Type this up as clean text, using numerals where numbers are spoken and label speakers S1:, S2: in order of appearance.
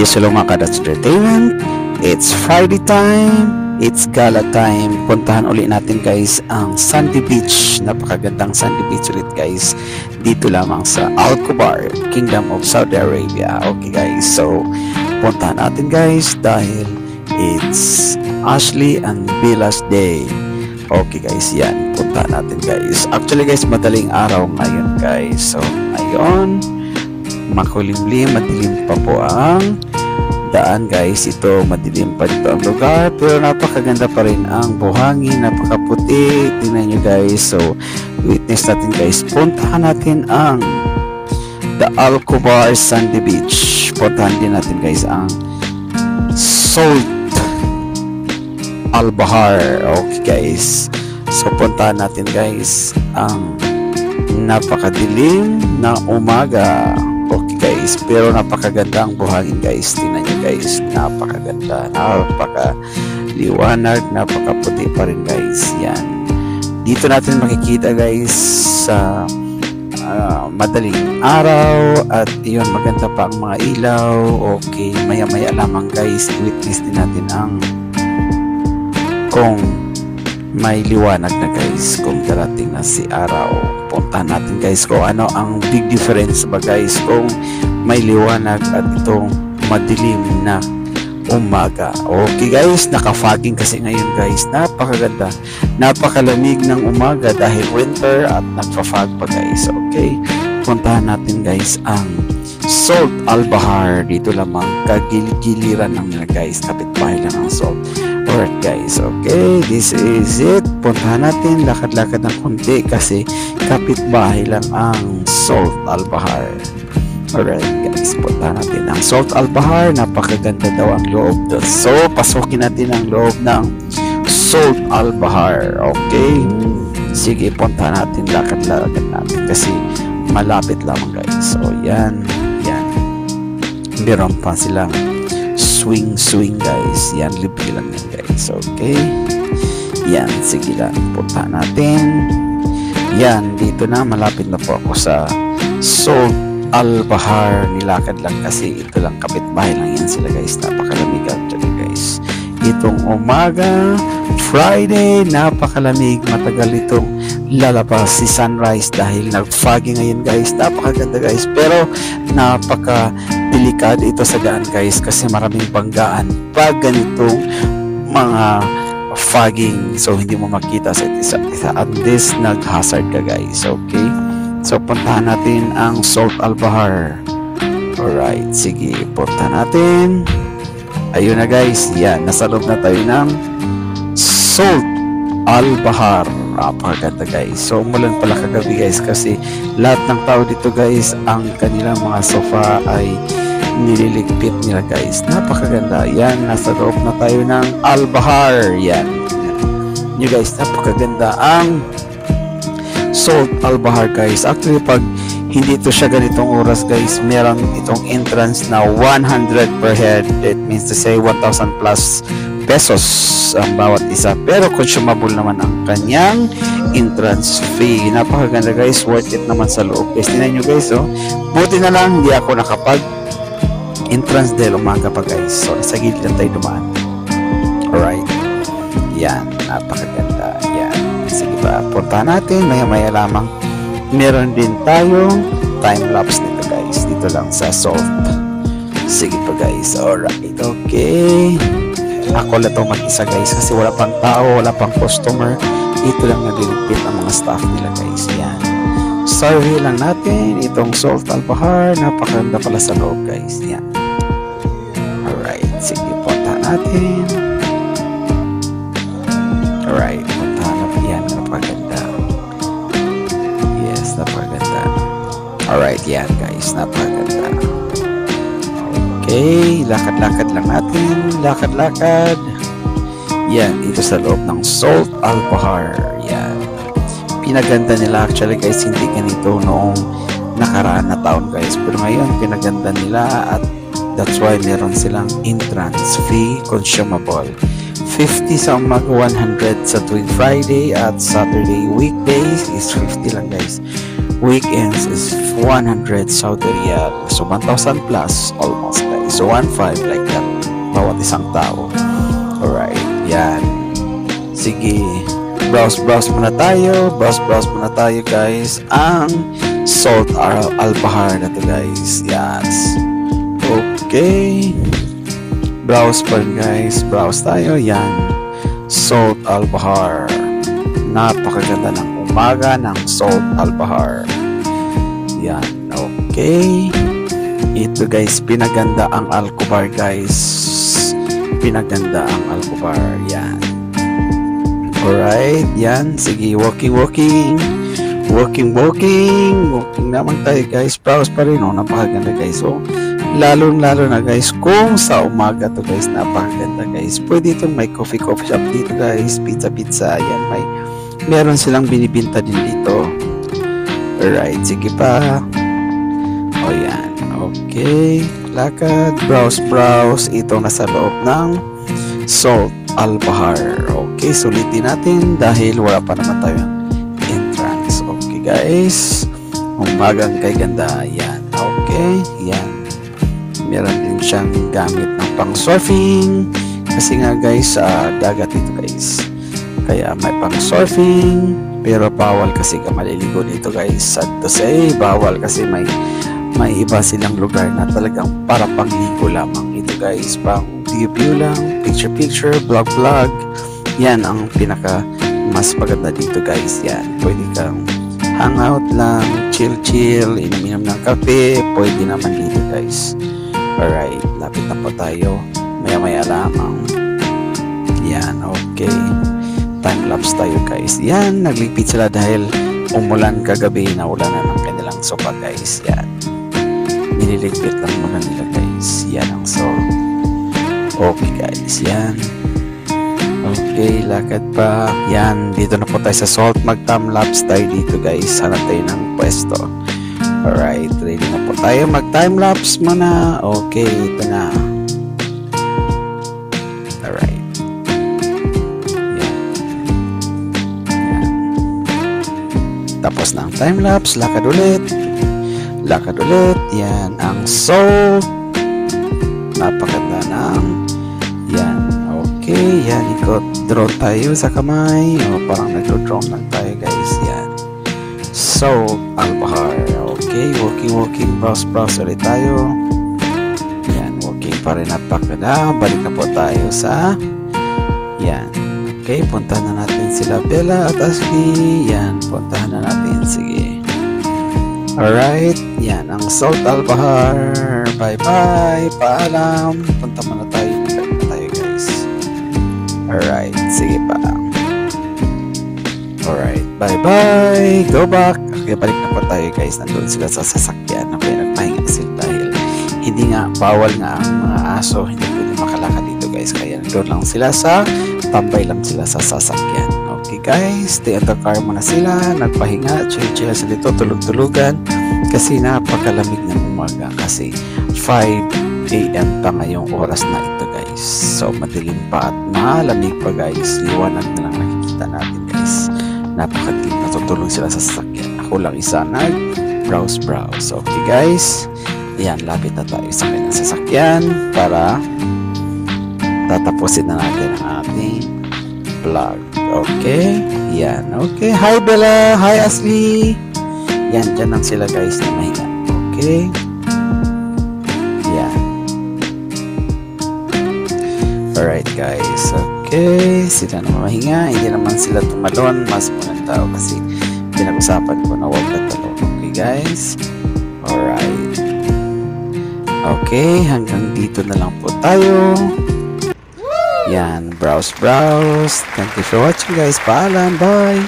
S1: Saloma Kadats Entertainment. It's Friday time, it's gala time. Puntahan ulit natin guys ang Sandy Beach. Napakagandang Sandy Beach ulit guys, dito lamang sa Al Khobar, Kingdom of Saudi Arabia. Okay guys, so puntahan natin guys dahil it's Ashley and Bella's day. Okay guys, yan, puntahan natin guys. Actually guys, madaling araw ngayon guys. So ngayon, makulimlim, madilim pa po ang daan guys. Ito, madilim pa dito ang lugar, pero napakaganda pa rin ang buhangin, napakaputi. Tingnan nyo guys. So witness natin guys, puntahan natin ang the Al Khobar Sandy Beach. Puntahan din natin guys ang Salt Al Bahar. Okay guys, so puntahan natin guys ang napakadilim na umaga. Okay guys, pero napakaganda ang buhangin guys. Tingnan nyo guys, napakaganda, napakaliwanag, napakaputi pa rin guys. Yan, dito natin makikita guys sa madaling araw, at yun, maganda pa ang mga ilaw. Okay, maya maya lamang guys, witness din natin ang kung may liwanag na guys, kung darating na si araw. Puntahan natin guys kung ano ang big difference ba guys kung may liwanag at itong madilim na umaga. Okay guys, naka-fogging kasi ngayon guys. Napakaganda, napakalamig ng umaga dahil winter at nagpa-fog pa guys. Okay, puntahan natin guys ang Salt Al Bahar. Dito lamang, kagilid-giliran lang nila guys, kapitbahay lang ang Salt. Alright guys, okay, this is it. Puntahan natin, lakad-lakad ng konti kasi kapitbahay lang ang Salt Al Bahar. Alright guys, puntahan natin ang Salt Al Bahar. Napakaganda daw ang loob doon. So pasukin natin ang loob ng Salt Al Bahar. Okay, sige, puntahan natin, lakad-lakad natin kasi malapit lamang guys. So yan, meron pa silang swing guys. Yan, libre lang yan guys. Okay, yan, sige lang, puntahan natin. Yan, dito na, malapit na po ako sa Salt Al Bahar. Nilakad lang kasi ito lang, kapitbahay lang yan sila guys. Napakalamig actually guys. Itong umaga, Friday, napakalamig. Matagal itong lalabas si sunrise dahil nag-foggy ngayon guys. Napakaganda guys, pero napaka-delikado ito sa daan guys kasi maraming banggaan pag ganitong mga fogging. So hindi mo makita sa isa't isa, at this nag-hazard ka guys. Okay, so puntahan natin ang Salt Al Bahar. Alright, sige, puntahan natin. Ayun na guys, yan, nasa loob na tayo ng Salt Al Bahar. Napakaganda guys. So umulan pala kagabi guys kasi lahat ng tao dito guys, ang kanilang mga sofa ay nililigpit nila guys. Napakaganda. Yan, nasa loob na tayo ng Al Bahar. Yan, nyo guys, napakaganda ang Salt Al Bahar guys. Actually pag hindi ito siya ganitong oras guys, meron itong entrance na 100 per head. That means to say 1,000 plus pesos ang bawat isa, pero consumable naman ang kanyang entrance fee. Napakaganda guys, worth it naman sa loob guys. Tingnan nyo guys, oh, buti na lang hindi ako nakapag entrance dahil umaga pa guys. So sa gilid lang tayo dumaan. Alright, yan, napakaganda. Yan, sige ba, puntahan natin maya maya lamang. Meron din tayong time lapse nito guys, dito lang sa Salt. Sige pa guys. Alright, okay, ako lang itong mag-isa guys kasi wala pang tao, wala pang customer. Ito lang nagliligpit ang mga staff nila guys. Yan, survey lang natin itong Salt Al Bahar. Napakaganda pala sa loob guys. Yan, alright, sige, puntahan natin. Alright, puntahan natin. Yan, napakaganda. Yes, napakaganda. Alright, yan guys, napakaganda. Okay, lakad-lakad lang natin, lakad-lakad. Yan, ito sa loob ng Salt Al Bahar. Yan, pinaganda nila actually guys, hindi ganito noong nakaraan na taon guys, pero ngayon pinaganda nila, at that's why meron silang entrance fee, consumable 50 sa umaga, 100 sa tuwing Friday, at Saturday weekdays is 50 lang guys. Weekends is 100 Saudi Riyal. So 1,000 plus almost guys. So 1.5 like that. Bawat isang tao. Alright. Yan. Sige. Browse muna tayo. Browse muna tayo guys. Ang Salt Al-Bahar na to guys. Yes. Okay. Browse pa rin guys. Browse tayo. Yan. Salt Al-Bahar. Napakaganda ng umaga ng Salt Al-Bahar. Yan. Okay. Ito guys. Pinaganda ang Al-Khobar guys. Pinaganda ang Al-Khobar. Yan. Alright, yan. Sige, walking naman tayo guys. Browse pa rin, napakaganda guys. So, lalo na guys, kung sa umaga to guys, napakaganda guys. Pwede itong may coffee shop dito guys. Pizza, yan. Meron silang binibinta din dito. Alright, sige pa. O yan, okay. Lakad, browse. Ito nasa loob ng Salt Al-Bahar. Okay, sulitin natin dahil wala pa naman tayong entrance. Okay guys, umagang kay ganda. Yan, okay, yan. Meron din siyang gamit ng pang surfing kasi nga guys, dagat ito guys, kaya may pang surfing, pero bawal kasi ka maliligo dito guys. Sad to say, bawal kasi may iba silang lugar na talagang para pangligo lamang. Ito guys, pang view lang, picture, vlog. Yan ang pinaka mas maganda dito guys. Yan, pwede kang hangout lang, chill, inom ng kape, pwede naman dito guys. Alright, lapit na po tayo. Maya lamang. Yan, okay. Time-lapse tayo guys. Yan, nagligpit sila dahil umulan kagabi, naulan na ng kanilang sopa guys. Yan, nililigpit lang muna nila guys. Yan ang salt. Okay guys, yan. Okay, lakad pa. Yan, dito na po tayo sa salt. Mag-time-lapse tayo dito guys. Hanap tayo ng pwesto. Alright, ready na po tayo. Mag-time-lapse muna. Okay, ito na. Alright. Yan. Tapos na ang time-lapse. Lakad ulit. Yan, ang salt. Napakaganda ng yan. Okay, yan, ikot drone tayo sa kamay. Parang nagdo-drone lang tayo guys. Yan, Salt Al-Bahar. Okay, walking, browse ulit tayo. Yan, walking pa rin, napakaganda. Balik na po tayo sa yan. Okay, puntahan na natin sila Bella at Ashley. Yan, puntahan na natin. Sige. Alright, yan ang Salt Al-Bahar. Bye-bye, paalam. Punta muna tayo. Balik na tayo guys. Alright, sige pa. Alright, bye-bye. Go back. Okay, balik na po tayo guys. Nandun sila sa sasakyan. Okay, nagpahinga sila dahil hindi nga, bawal nga ang mga aso. Hindi pwede makalakad dito guys. Kaya nandun lang sila tambay lang sila sa sasakyan. Okay guys, stay at the car muna sila. Nagpahinga, chill sila dito, tulog-tulugan. Kasi napakalamig ng umaga. Kasi 5 AM pa ngayong oras na ito guys. So madilim pa at malamig pa guys. Liwanag na lang nakikita natin guys. Napakadilim, natutulog sila sa sasakyan. Ako lang isa nag-browse. Okay guys, yan, lapit na tayo sa kanyang sasakyan para tatapusin na natin ang ating vlog. Okay, yan, okay. Hi Bella, hi Ashley. Yan, dyan lang sila guys na mahinga. Okay, yan. Alright guys, okay, sila na mahinga. Hindi naman sila tumalon. Mas munang tao kasi pinag-usapan ko na huwag na talon. Okay guys, alright. Okay, hanggang dito na lang po tayo. Yan, browse. Thank you for watching guys. Paalam, bye.